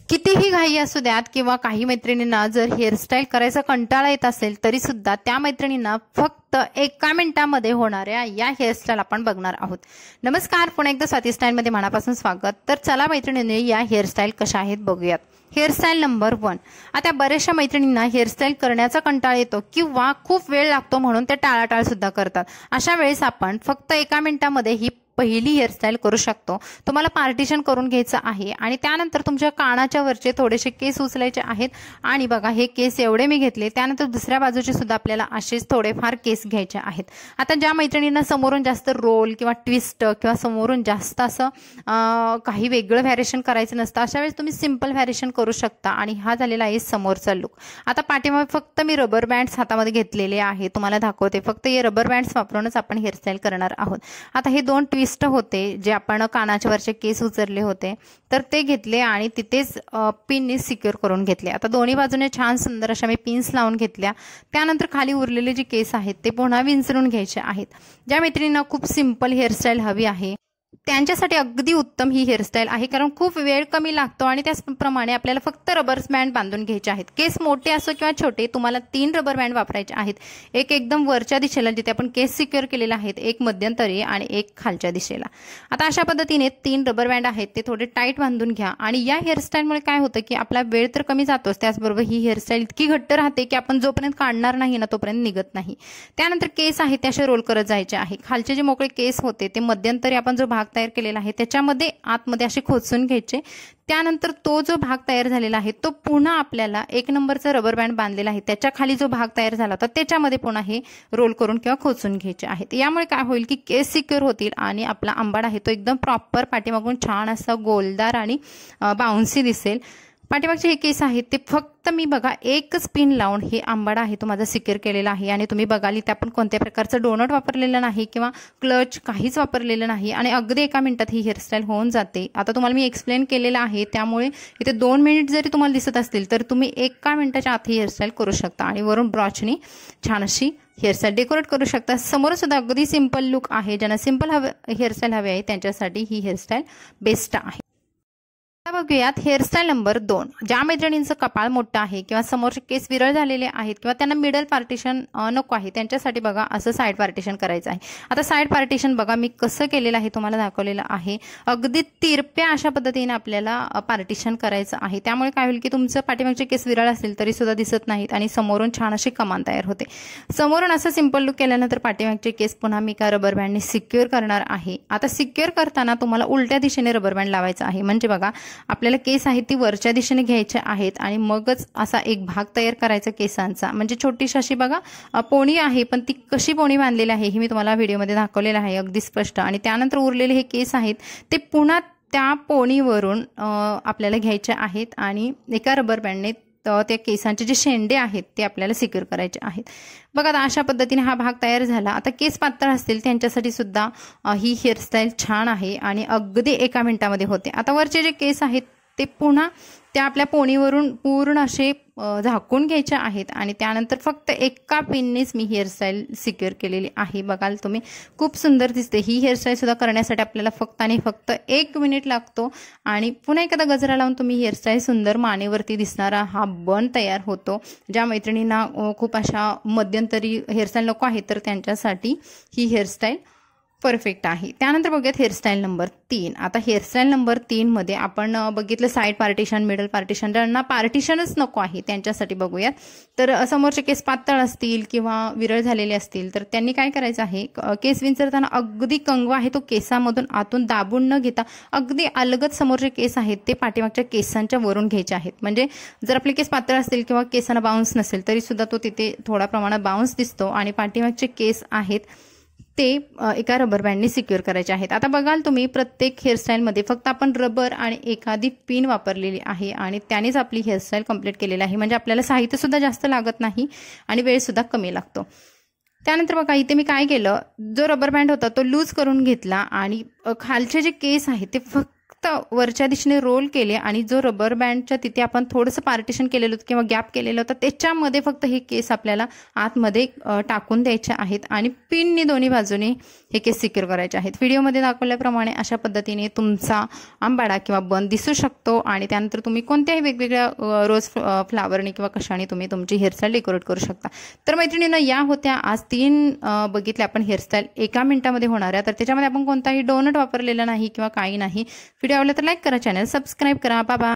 कितीही घाई असू द्यात किंवा काही मैत्रिणींना जर हेअरस्टाईल करायचा कंटाळा येत असेल तरी सुद्धा त्या मैत्रिणींना फक्त 1 मिनिटामध्ये होणाऱ्या या हेअरस्टाईल आपण बघणार आहोत। नमस्कार, पुन्हा एकदा स्वाती स्टाईलमध्ये मनापासून स्वागत। तर चला मैत्रिणींनी या हेअरस्टाईल कशा आहेत बघूयात। Hairstyle number 1। आता बऱ्याचशा मैत्रिणींना हेअरस्टाईल करण्याचा कंटाळा येतो किंवा खूप वेळ लागतो म्हणून ते टाळाटाळ सुद्धा करतात। अशा वेळेस आपण फक्त 1 मिनिटामध्ये ही पहिली हेअरस्टाईल करू शकतो। तुम्हाला पार्टिशन करून घ्यायचं आहे आणि त्यानंतर तुमच्या कानाच्या वरचे थोडेसे केस उचलायचे आहेत आणि बघा हे केस एवढे मी घेतले। त्यानंतर दुसऱ्या बाजूचे सुद्धा आपल्याला असेच थोडेफार केस घ्यायचे आहेत। आता ज्या मैत्रिणींना समोरून जास्त रोल किंवा ट्विस्ट किंवा समोरून जास्त असं काही वेगळं व्हॅरिएशन करायचं नसतं, अशा वेळेस तुम्ही सिंपल व्हॅरिएशन करू शकता। आणि हा झालेला आहे समोरचा लुक। आता पाठीमागे फक्त मी रबर बँड्स हातामध्ये घेतलेले आहे, तुम्हाला दाखवते। फक्त हे रबर बँड्स वापरूनच आपण हेअरस्टाईल करणार आहोत। आता हे 2 ट्विस्ट होते जे आपण कानाच्या वरचे केस उचलले होते तर ते घेतले आणि तिथेच पिनने सिक्युअर करून घेतले। आता दोन्ही बाजूने छान सुंदर अशा मी पिन्स लावून घेतल्या। त्यानंतर खाली उरलेले जे केस आहेत ते पुन्हा विंचरून घ्यायचे आहेत। ज्या मैत्रिणींना खूप सिंपल हेअरस्टाईल हवी आहे त्यांच्यासाठी अगदी उत्तम ही हेअरस्टाईल आहे, कारण खूप वेळ कमी लागतो आणि त्याचप्रमाणे आपल्याला फक्त रबर बँड बांधून घ्यायचे आहेत। केस मोठे असो किंवा छोटे, तुम्हाला 3 रबर बँड वापरायचे आहेत। एक एकदम वरच्या दिशेला जिथे आपण केस सिक्युअर केलेले आहेत, एक मध्यंतरी आणि एक खालच्या दिशेला। आता अशा पद्धतीने 3 रबर बँड आहेत ते थोडे टाईट बांधून घ्या। आणि या हेअरस्टाईलमुळे काय होतं की आपला वेळ तर कमी जातोच, त्याचबरोबर ही हेअरस्टाईल इतकी घट्ट राहते की आपण जोपर्यंत काढणार नाही ना तोपर्यंत निघत नाही। त्यानंतर केस आहेत ते असे रोल करत जायचे आहे। खालचे जे मोकळे केस होते ते मध्यंतरी आपण जो भाग तयार केलेला आहे त्याच्यामध्ये आतमध्ये असे खोचून घ्यायचे। त्यानंतर तो जो भाग तयार झालेला आहे तो पुन्हा आपल्याला 1 नंबरचा रबर बँड बांधलेला आहे त्याच्या खाली जो भाग तयार झाला होता त्याच्यामध्ये पुन्हा हे रोल करून किंवा खोचून घ्यायचे आहेत। यामुळे काय होईल की केस सिक्युअर होतील आणि आपला आंबाड आहे तो एकदम प्रॉपर पाठीमागून छान असा गोलदार आणि बाउन्सी दिसेल। पाठीमागचे हे केस आहेत ते फक्त मी बघा एकच पिन लावून हे आंबाडा आहे तो माझा सिक्युअर केलेला आहे। आणि तुम्ही बघाल इथे आपण कोणत्या प्रकारचं डोनट वापरलेलं नाही किंवा क्लच काहीच वापरलेलं नाही आणि अगदी 1 मिनिटात ही हेअरस्टाईल होऊन जाते। आता तुम्हाला मी एक्सप्लेन केलेलं आहे त्यामुळे इथे 2 मिनिट जरी तुम्हाला दिसत असतील तर तुम्ही 1 मिनिटाच्या आत ही हेअरस्टाईल करू शकता आणि वरून ब्रॉचनी छान अशी हेअरस्टाईल डेकोरेट करू शकता। समोर सुद्धा अगदी सिंपल लुक आहे, ज्यांना सिंपल हेअरस्टाईल हवी आहे त्यांच्यासाठी ही हेअरस्टाईल बेस्ट आहे। आता बघूयात हेअरस्टाईल नंबर 2। ज्या मैत्रिणींचं कपाळ मोठं आहे किंवा समोरचे केस विरळ झालेले आहेत किंवा त्यांना मिडल पार्टिशन नको आहे त्यांच्यासाठी बघा असं साइड पार्टिशन करायचं आहे। आता साइड पार्टिशन बघा मी कसं केलेलं आहे तुम्हाला दाखवलेलं आहे। अगदी तिरप्या अशा पद्धतीने आपल्याला पार्टिशन करायचं आहे। त्यामुळे काय होईल की तुमचं पाठीमागचे केस विरळ असतील तरी सुद्धा दिसत नाहीत आणि समोरून छान अशी कमान तयार होते। समोरून असं सिंपल लुक केल्यानंतर पाठीमागचे केस पुन्हा मी का रबर बँडने सिक्युअर करणार आहे। आता सिक्युअर करताना तुम्हाला उलट्या दिशेने रबर बँड लावायचा आहे, म्हणजे बघा आपल्याला केस आहेत ती वरच्या दिशेने घ्यायचे आहेत आणि मगच असा एक भाग तयार करायचा केसांचा, म्हणजे छोटीशी अशी बघा पोणी आहे पण ती कशी पोणी बांधलेली आहे हे मी तुम्हाला व्हिडिओमध्ये दाखवलेलं आहे अगदी स्पष्ट। आणि त्यानंतर उरलेले हे केस आहेत ते पुन्हा त्या पोणीवरून आपल्याला घ्यायचे आहेत आणि एका रबर बँडने त्या केसांचे जे शेंडे आहेत ते आपल्याला सिक्युअर करायचे आहेत। बघा आता अशा पद्धतीने हा भाग तयार झाला। आता केस पातळ असतील त्यांच्यासाठी सुद्धा ही हेअरस्टाईल छान आहे आणि अगदी 1 मिनिटामध्ये होते। आता वरचे जे केस आहेत ते पुन्हा त्या आपल्या पोणीवरून पूर्ण असे झाकून घ्यायचे आहेत आणि त्यानंतर फक्त 1 पिननेच मी हेअरस्टाईल सिक्युअर केलेली आहे। बघाल तुम्ही खूप सुंदर दिसते। ही हेअरस्टाईल सुद्धा करण्यासाठी आपल्याला फक्त आणि फक्त 1 मिनिट लागतो आणि पुन्हा एखादा गजरा लावून तुम्ही हेअरस्टाईल सुंदर मानेवरती दिसणारा हा बन तयार होतो। ज्या मैत्रिणींना खूप अशा मध्यंतरी हेअरस्टाईल नको आहे तर त्यांच्यासाठी ही हेअरस्टाईल परफेक्ट आहे। त्यानंतर बघूयात हेअरस्टाईल नंबर 3। आता हेअरस्टाईल नंबर 3 मध्ये आपण बघितलं साइड पार्टिशन, मिडल पार्टिशन। ज्यांना पार्टिशनच नको आहे त्यांच्यासाठी बघूयात। तर समोरचे केस पातळ असतील किंवा विरळ झालेले असतील तर त्यांनी काय करायचं आहे, केस विंचरताना अगदी कंगवा आहे तो केसामधून आतून दाबून न घेता अगदी अलगद समोरचे केस आहेत ते पाठीमागच्या केसांच्या वरून घ्यायचे आहेत। म्हणजे जर आपले केस पातळ असतील किंवा केसांना बाउन्स नसेल तरी सुद्धा तो तिथे थोडा प्रमाणात बाउन्स दिसतो आणि पाठीमागचे केस आहेत ते एका रबर बँडने सिक्युअर करायचे आहेत। आता बघाल तुम्ही प्रत्येक हेअरस्टाईलमध्ये फक्त आपण रबर आणि एखादी पिन वापरलेली आहे आणि त्यानेच आपली हेअरस्टाईल कंप्लीट केलेली आहे, म्हणजे आपल्याला साहित्य सुद्धा जास्त लागत नाही आणि वेळ सुद्धा कमी लागतो। त्यानंतर बघा इथे मी काय केलं, जो रबर बँड होता तो लूज करून घेतला आणि खालचे जे केस आहेत ते फक्त फक्त वरच्या दिशेने रोल केले आणि जो रबर बँडच्या तिथे आपण थोडंसं पार्टिशन केलेलं होतं किंवा गॅप केलेलं होतं त्याच्यामध्ये फक्त हे केस आपल्याला आतमध्ये टाकून द्यायचे आहेत आणि पिनने दोन्ही बाजूने हे केस सिक्युअर करायचे आहेत। व्हिडिओमध्ये दाखवल्याप्रमाणे अशा पद्धतीने तुमचा आंबाडा किंवा बन दिसू शकतो आणि त्यानंतर तुम्ही कोणत्याही वेगवेगळ्या रोज फ्लावरने किंवा कशाने तुम्ही तुमची हेअरस्टाईल डेकोरेट करू शकता। तर मैत्रिणींनो, या होत्या आज 3 बघितले आपण हेअरस्टाईल 1 मिनिटामध्ये होणाऱ्या। तर त्याच्यामध्ये आपण कोणताही डोनट वापरलेला नाही किंवा काही नाही। व्हिडिओ आवडला तर लाईक करा, चॅनल सबस्क्राईब करा। Bye bye.